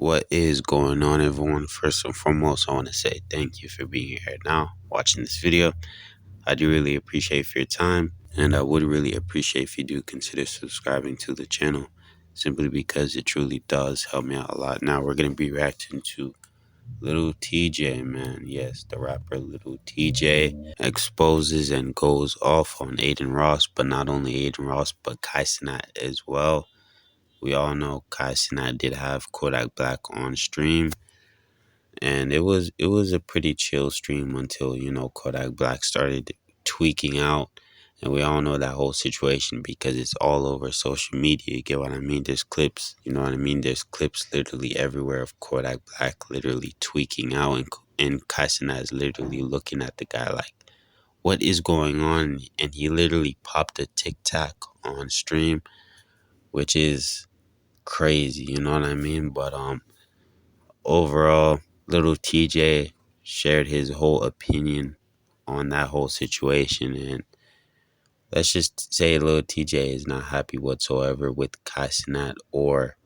What is going on, everyone? First and foremost, I want to say thank you for being here now, watching this video. I do really appreciate for your time, and I would really appreciate if you do consider subscribing to the channel, simply because it truly does help me out a lot. Now, we're going to be reacting to Lil Tjay, man. Yes, the rapper Lil Tjay exposes and goes off on Adin Ross, but not only Adin Ross, but Kai Cenat as well. We all know Kai Cenat did have Kodak Black on stream, and it was a pretty chill stream until Kodak Black started tweaking out, and we all know that whole situation because it's all over social media. You get what I mean? There's clips, you know what I mean? There's clips literally everywhere of Kodak Black literally tweaking out, and Kai Cenat is literally looking at the guy like, what is going on? And he literally popped a tic-tac on stream, which is crazy, you know what I mean? But overall, Lil Tjay shared his whole opinion on that whole situation, and let's just say Lil Tjay is not happy whatsoever with Kai Cenat or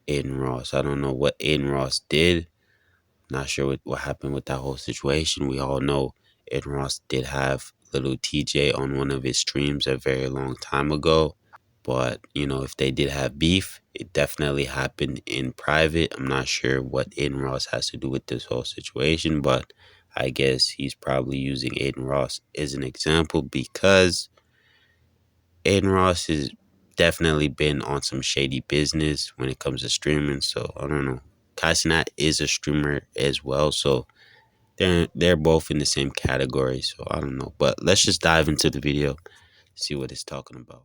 Adin Ross. I don't know what Adin Ross did. Not sure what happened with that whole situation. We all know Adin Ross did have Lil Tjay on one of his streams a very long time ago. But, if they did have beef, it definitely happened in private. I'm not sure what Adin Ross has to do with this whole situation, but I guess he's probably using Adin Ross as an example because Adin Ross has definitely been on some shady business when it comes to streaming. So, I don't know. Kai Cenat is a streamer as well, so they're both in the same category. So, I don't know. But let's just dive into the video, see what it's talking about.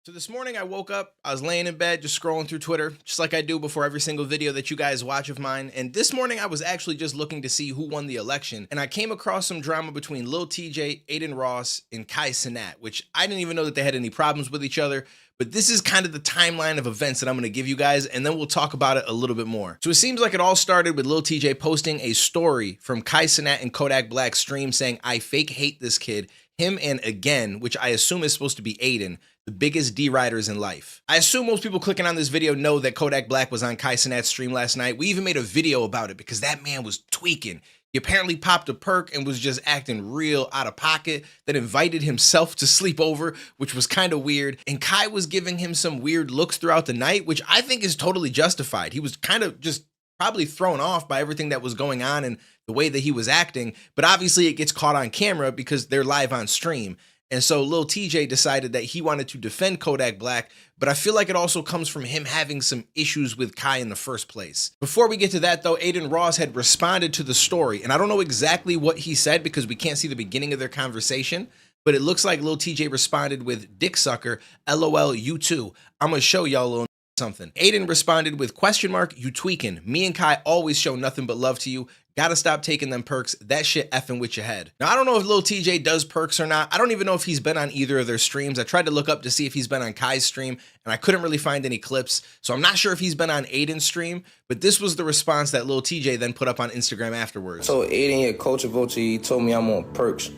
So this morning I woke up, I was laying in bed just scrolling through Twitter, just like I do before every single video that you guys watch of mine. And this morning I was actually just looking to see who won the election. And I came across some drama between Lil Tjay, Adin Ross, and Kai Cenat, which I didn't even know that they had any problems with each other. But this is kind of the timeline of events that I'm going to give you guys, and then we'll talk about it a little bit more. So it seems like it all started with Lil Tjay posting a story from Kai Cenat and Kodak Black stream saying, "I fake hate this kid, him and again," which I assume is supposed to be Adin, the biggest D-riders in life. I assume most people clicking on this video know that Kodak Black was on Kai Cenat's stream last night. We even made a video about it because that man was tweaking. He apparently popped a perk and was just acting real out of pocket, that invited himself to sleep over, which was kind of weird. And Kai was giving him some weird looks throughout the night, which I think is totally justified. He was kind of just probably thrown off by everything that was going on and the way that he was acting. But obviously it gets caught on camera because they're live on stream. And so Lil Tjay decided that he wanted to defend Kodak Black, but I feel like it also comes from him having some issues with Kai in the first place. Before we get to that though, Adin Ross had responded to the story, and I don't know exactly what he said because we can't see the beginning of their conversation, but it looks like Lil Tjay responded with "dick sucker, LOL, you too. I'm gonna show y'all a little something." Adin responded with question mark, "You tweaking. Me and Kai always show nothing but love to you. Gotta stop taking them perks. That shit effing with your head." Now, I don't know if Lil Tjay does perks or not. I don't even know if he's been on either of their streams. I tried to look up to see if he's been on Kai's stream, and I couldn't really find any clips. So I'm not sure if he's been on Adin's stream, but this was the response that Lil Tjay then put up on Instagram afterwards. So Adin here, Culture Vulture, he told me I'm on perks.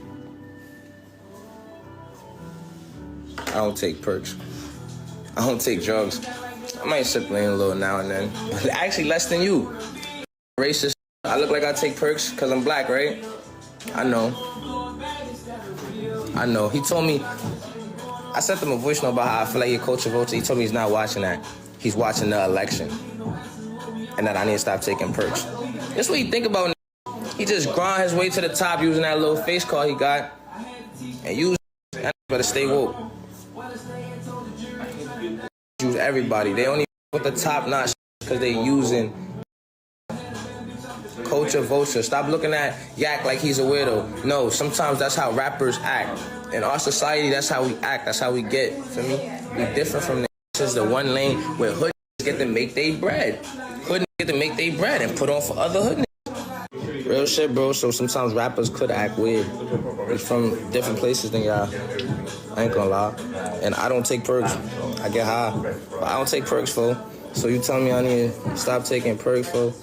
I don't take perks. I don't take drugs. I might sip lean a little now and then. Actually, less than you. Racist. I look like I take perks because I'm black, right? I know. He told me, I sent him a voice note about how I feel like you're Culture Vulture. He told me he's not watching that. He's watching the election. And that I need to stop taking perks. That's what you think about. He just grind his way to the top using that little face card he got. And you better stay woke. Use everybody. They only put the top notch because they using Culture Vulture. Stop looking at Yak like he's a weirdo. No, sometimes that's how rappers act. In our society, that's how we act. That's how we get. For me, we different from the is the one lane where hood get to make they bread. Hood get to make they bread and put on for other hood. Real shit, bro. So sometimes rappers could act weird. It's from different places than y'all. I ain't gonna lie. And I don't take perks. I get high. But I don't take perks, fool. So you tell me I need to stop taking perks, fool?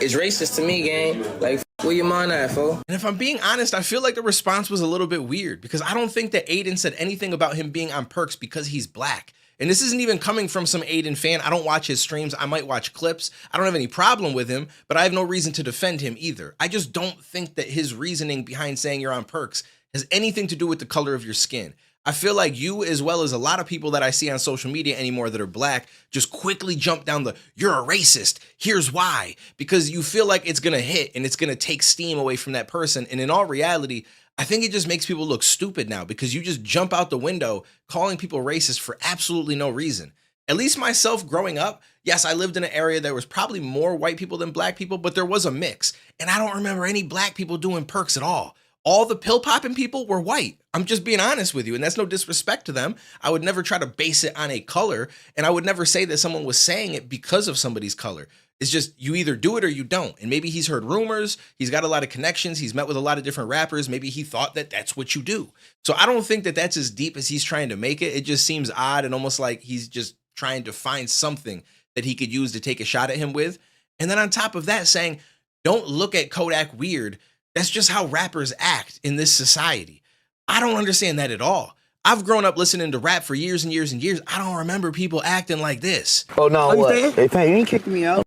It's racist to me, gang. Like, where your mind at, fool? And if I'm being honest, I feel like the response was a little bit weird because I don't think that Adin said anything about him being on perks because he's black. And this isn't even coming from some Adin fan. I don't watch his streams. I might watch clips. I don't have any problem with him, but I have no reason to defend him either. I just don't think that his reasoning behind saying you're on perks has anything to do with the color of your skin. I feel like you, as well as a lot of people that I see on social media anymore that are black, just quickly jump down the, you're a racist, here's why, because you feel like it's gonna hit and it's gonna take steam away from that person. And in all reality, I think it just makes people look stupid now because you just jump out the window calling people racist for absolutely no reason. At least myself growing up, yes, I lived in an area that was probably more white people than black people, but there was a mix. And I don't remember any black people doing perks at all. All the pill popping people were white. I'm just being honest with you. And that's no disrespect to them. I would never try to base it on a color. And I would never say that someone was saying it because of somebody's color. It's just you either do it or you don't. And maybe he's heard rumors. He's got a lot of connections. He's met with a lot of different rappers. Maybe he thought that that's what you do. So I don't think that that's as deep as he's trying to make it. It just seems odd and almost like he's just trying to find something that he could use to take a shot at him with. And then on top of that, saying, don't look at Kodak weird. That's just how rappers act in this society. I don't understand that at all. I've grown up listening to rap for years and years and years. I don't remember people acting like this. Oh no, what? Hey, Pat, you ain't kicking me out.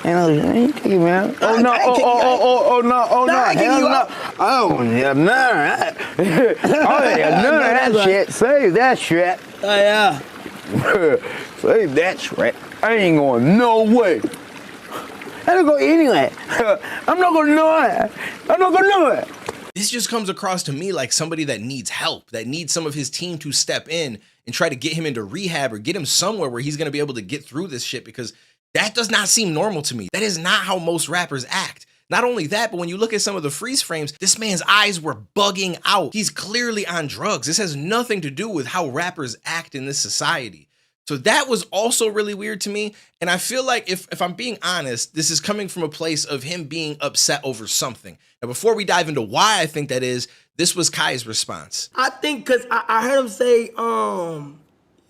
Hell, you ain't kicking me out. Oh no, oh no, hell no. Oh yeah, none. Oh yeah, none of that shit. Save that shit. Oh yeah. Save that shit. I ain't going no way. I don't go anywhere. I'm not gonna know it. I'm not gonna know it. This just comes across to me like somebody that needs help, that needs some of his team to step in and try to get him into rehab or get him somewhere where he's gonna be able to get through this shit, because that does not seem normal to me. That is not how most rappers act. Not only that, but when you look at some of the freeze frames, this man's eyes were bugging out. He's clearly on drugs. This has nothing to do with how rappers act in this society. So that was also really weird to me. And I feel like if I'm being honest, this is coming from a place of him being upset over something. Now, before we dive into why I think that is, this was Kai's response. I think because I heard him say,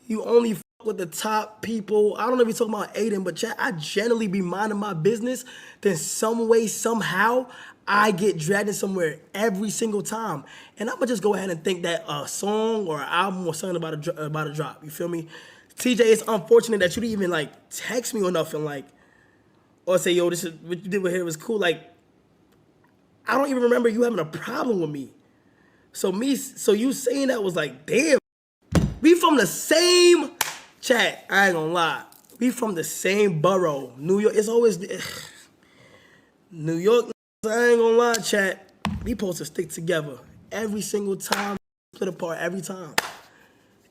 you only f with the top people. I don't know if he's talking about Adin, but chat, I generally be minding my business. Then some way, somehow, I get dragged in somewhere every single time. And I'm going to just go ahead and think that a song or an album or something about a drop. You feel me? TJ, it's unfortunate that you didn't even like text me or nothing, like, or say, yo, this is what you did with here was cool. Like, I don't even remember you having a problem with me. So you saying that was like, damn, we from the same chat. I ain't gonna lie, we from the same borough, New York. It's always New York. I ain't gonna lie, chat. We supposed to stick together every single time, split apart every time.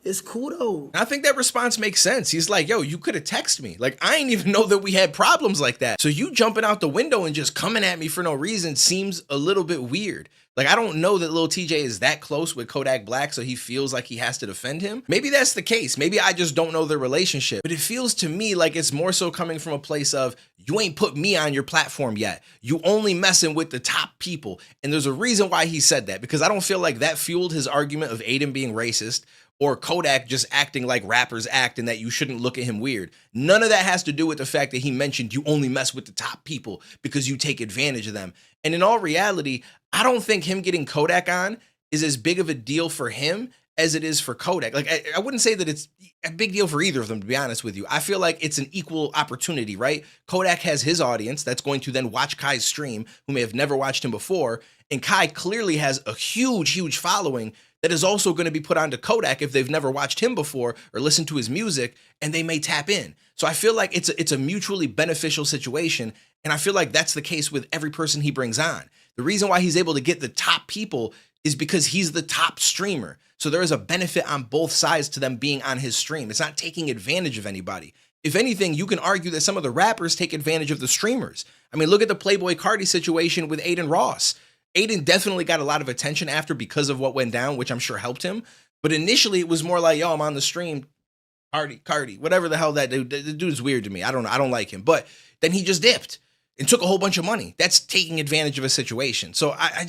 It's cool though. I think that response makes sense. He's like, yo, you could have texted me. Like, I ain't even know that we had problems like that. So you jumping out the window and just coming at me for no reason seems a little bit weird. Like, I don't know that Lil Tjay is that close with Kodak Black, so he feels like he has to defend him. Maybe that's the case. Maybe I just don't know their relationship. But it feels to me like it's more so coming from a place of, you ain't put me on your platform yet. You only messing with the top people. And there's a reason why he said that, because I don't feel like that fueled his argument of Adin being racist or Kodak just acting like rappers act and that you shouldn't look at him weird. None of that has to do with the fact that he mentioned you only mess with the top people because you take advantage of them. And in all reality, I don't think him getting Kodak on is as big of a deal for him as it is for Kodak. Like, I wouldn't say that it's a big deal for either of them, to be honest with you. I feel like it's an equal opportunity, right? Kodak has his audience that's going to then watch Kai's stream, who may have never watched him before. And Kai clearly has a huge, huge following that is also going to be put onto Kodak if they've never watched him before or listened to his music, and they may tap in. So I feel like it's a mutually beneficial situation, and I feel like that's the case with every person he brings on. The reason why he's able to get the top people is because he's the top streamer. So there is a benefit on both sides to them being on his stream. It's not taking advantage of anybody. If anything, you can argue that some of the rappers take advantage of the streamers. I mean, look at the Playboy Cardi situation with Adin Ross. Adin definitely got a lot of attention after because of what went down, which I'm sure helped him. But initially it was more like, yo, I'm on the stream, Cardi, whatever the hell that dude. The dude is weird to me. I don't like him. But then he just dipped and took a whole bunch of money. That's taking advantage of a situation. So I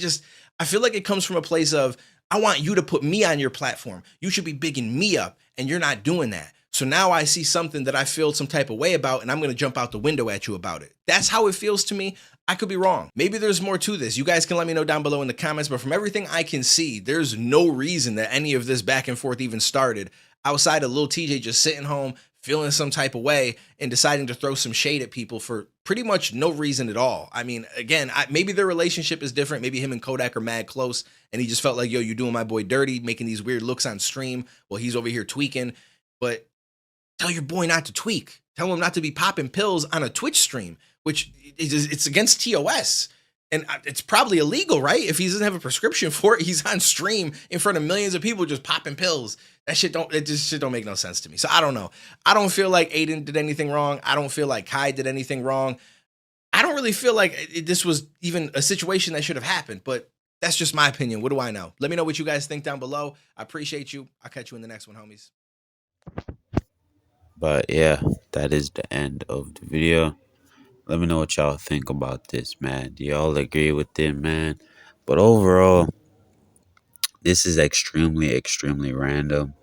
feel like it comes from a place of, I want you to put me on your platform. You should be bigging me up, and you're not doing that. So now I see something that I feel some type of way about, and I'm going to jump out the window at you about it. That's how it feels to me. I could be wrong. Maybe there's more to this. You guys can let me know down below in the comments, but from everything I can see, there's no reason that any of this back and forth even started. outside of Lil Tjay just sitting home feeling some type of way and deciding to throw some shade at people for pretty much no reason at all. I mean, again, maybe their relationship is different. Maybe him and Kodak are mad close, and he just felt like, yo, you doing my boy dirty, making these weird looks on stream while he's over here tweaking. But tell your boy not to tweak. Tell him not to be popping pills on a Twitch stream, which it's against TOS. And it's probably illegal, right? If he doesn't have a prescription for it, he's on stream in front of millions of people just popping pills. That shit don't make no sense to me. So I don't know. I don't feel like Adin did anything wrong. I don't feel like Kai did anything wrong. I don't really feel like this was even a situation that should have happened, but that's just my opinion. What do I know? Let me know what you guys think down below. I appreciate you. I'll catch you in the next one, homies. But yeah, that is the end of the video. Let me know what y'all think about this, man. Do y'all agree with it, man? But overall, this is extremely, extremely random.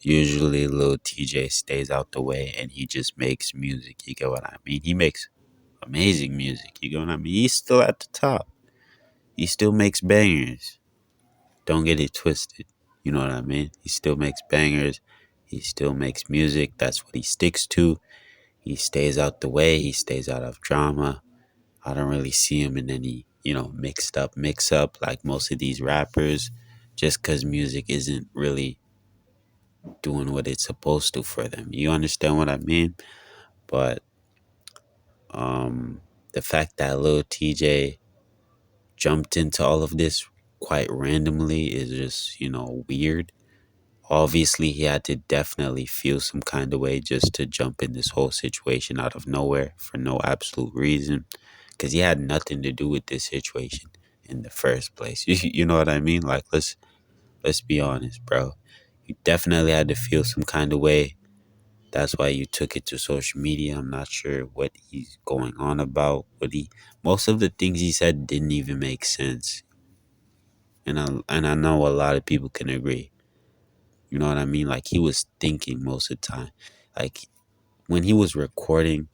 Usually, Lil Tjay stays out the way and he just makes music. You get what I mean? He makes amazing music. You get what I mean? He's still at the top. He still makes bangers. Don't get it twisted. You know what I mean? He still makes bangers. He still makes music. That's what he sticks to. He stays out the way. He stays out of drama. I don't really see him in any, mix up like most of these rappers, just because music isn't really doing what it's supposed to for them. You understand what I mean? But the fact that Lil Tjay jumped into all of this quite randomly is just, weird. Obviously, he had to definitely feel some kind of way just to jump in this whole situation out of nowhere for no absolute reason, because he had nothing to do with this situation in the first place. You know what I mean? Like, let's be honest, bro. You definitely had to feel some kind of way. That's why you took it to social media. I'm not sure what he's going on about. Most of the things he said didn't even make sense, and I know a lot of people can agree. You know what I mean? Like, he was thinking most of the time. Like, when he was recording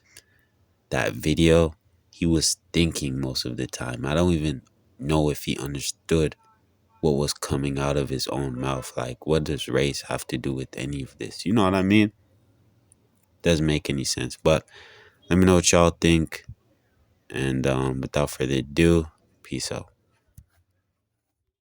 that video, he was thinking most of the time. I don't even know if he understood what was coming out of his own mouth. Like, what does race have to do with any of this? You know what I mean? Doesn't make any sense. But let me know what y'all think. And without further ado, peace out.